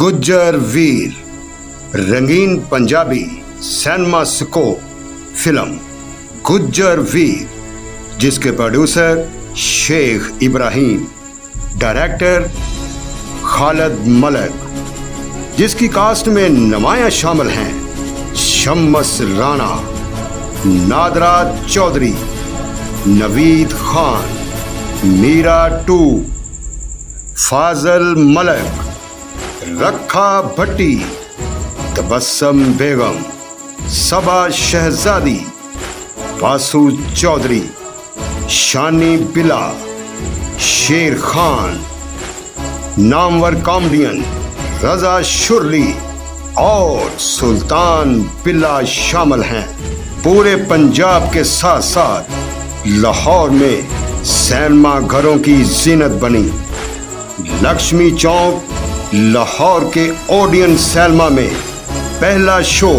गुज्जर वीर रंगीन Punjabi cinemascope film Gujjar Veer, जिसके producer Sheikh Ibrahim, director Khalid Malik, जिसकी कास्ट में नुमायां शामिल हैं शम्स राणा, नादरा चौधरी, नवीद खान, मीरा टू, फाजल मलिक, रखा भट्टी, तबस्सम बेगम, सबा शहजादी, बासु चौधरी, शानी बिला, शेर खान, नामवर कॉमेडियन रजा शुरली और सुल्तान बिल्ला शामिल हैं। पूरे पंजाब के साथ साथ लाहौर में सिनेमा घरों की जीनत बनी। लक्ष्मी चौक लाहौर के ओडियन सिनेमा में पहला शो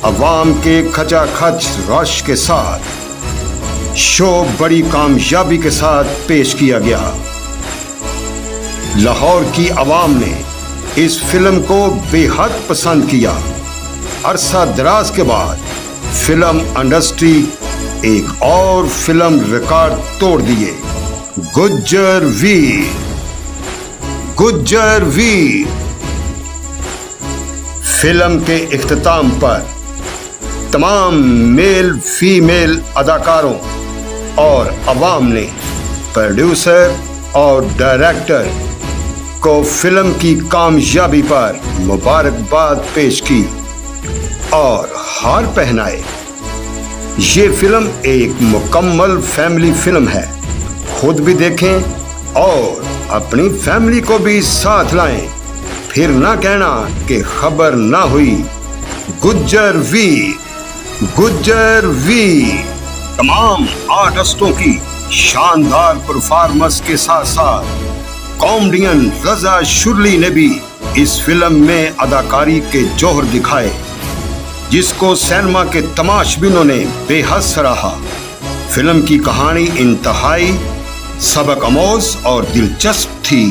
अवाम के खचाखच रश के साथ शो बड़ी कामयाबी के साथ पेश किया गया। लाहौर की आवाम ने इस फिल्म को बेहद पसंद किया। अरसा दराज के बाद फिल्म इंडस्ट्री एक और फिल्म रिकॉर्ड तोड़ दिए। गुज्जर वीर, गुज्जर वीर फिल्म के इख्तिताम पर तमाम मेल फीमेल अदाकारों और अवाम ने प्रोड्यूसर और डायरेक्टर को फिल्म की कामयाबी पर मुबारकबाद पेश की और हार पहनाए। ये फिल्म एक मुकम्मल फैमिली फिल्म है। खुद भी देखें और अपनी फैमिली को भी साथ लाएं, फिर ना कहना कि खबर ना हुई। गुज्जर वीर, गुज्जर वीर तमाम आर्टिस्टों की शानदार परफॉर्मेंस के साथ साथ कॉमेडियन रजा शुरली ने भी इस फिल्म में अदाकारी के जौहर दिखाए, जिसको सिनेमा के तमाशबीनों ने बेहद सराहा। फिल्म की कहानी इंतहाई सबक आमोज और दिलचस्प थी।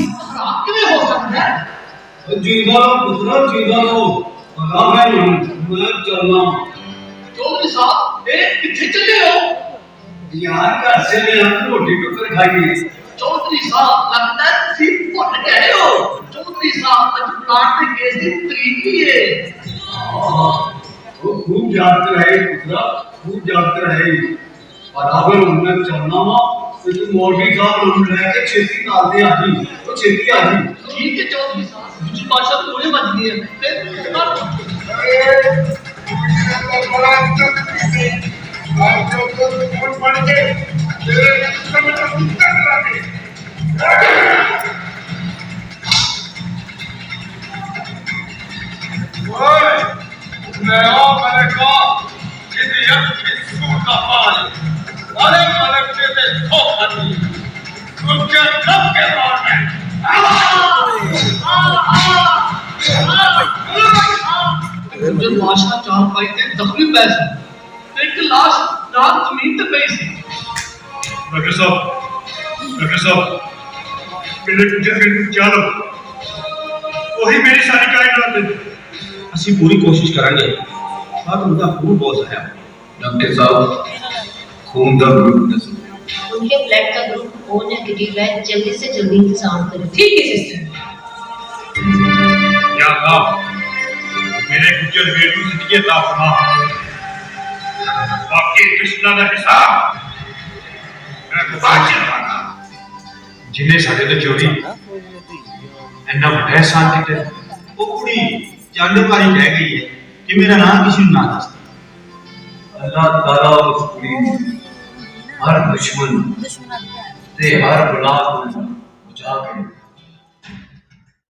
चौधरी साहब लगता है तुसी भुल गए हो। चौधरी साहब अज प्लांट के केस दी तरीक ही है। वो खूब जानते रहे पुत्रा, खूब जानते रहे। बराबर उन्हें चलना वा तो तू मौलवी साहब लोग लेके छेती नाल दे आजी, तो छेती आजी। ठीक है चौधरी साहब, दूसरी बादशाह तो थोड़े बच गए बादशाह चार पाई थे दखली पैसे एक लाश रात जमीन पे पई सी। डॉक्टर साहब मेरे गुज्जर वीर क्या लो वही मेरी सारी गाय ना दे। ਅਸੀਂ पूरी कोशिश करेंगे पर उनका खून बहुत है। डॉक्टर साहब खून का ग्रुप दसो। उनके ब्लड का ग्रुप O नेगेटिव है, जल्दी से जल्दी इंतजाम करें। ठीक है सिस्टर। या अल्लाह मेरे गुज्जर वीर को जिंदगी अता फरमा। बाकी कृष्णा का हिसाब मैं को बात करवाना। जिन्हें साडे तो चोरी इन्ना बड़ा एहसान किया वो कुड़ी जाने वाली रह गई है कि मेरा नाम किसी ने ना दसता। अल्लाह ताला उस कुड़ी हर दुश्मन ते हर बला को बचा के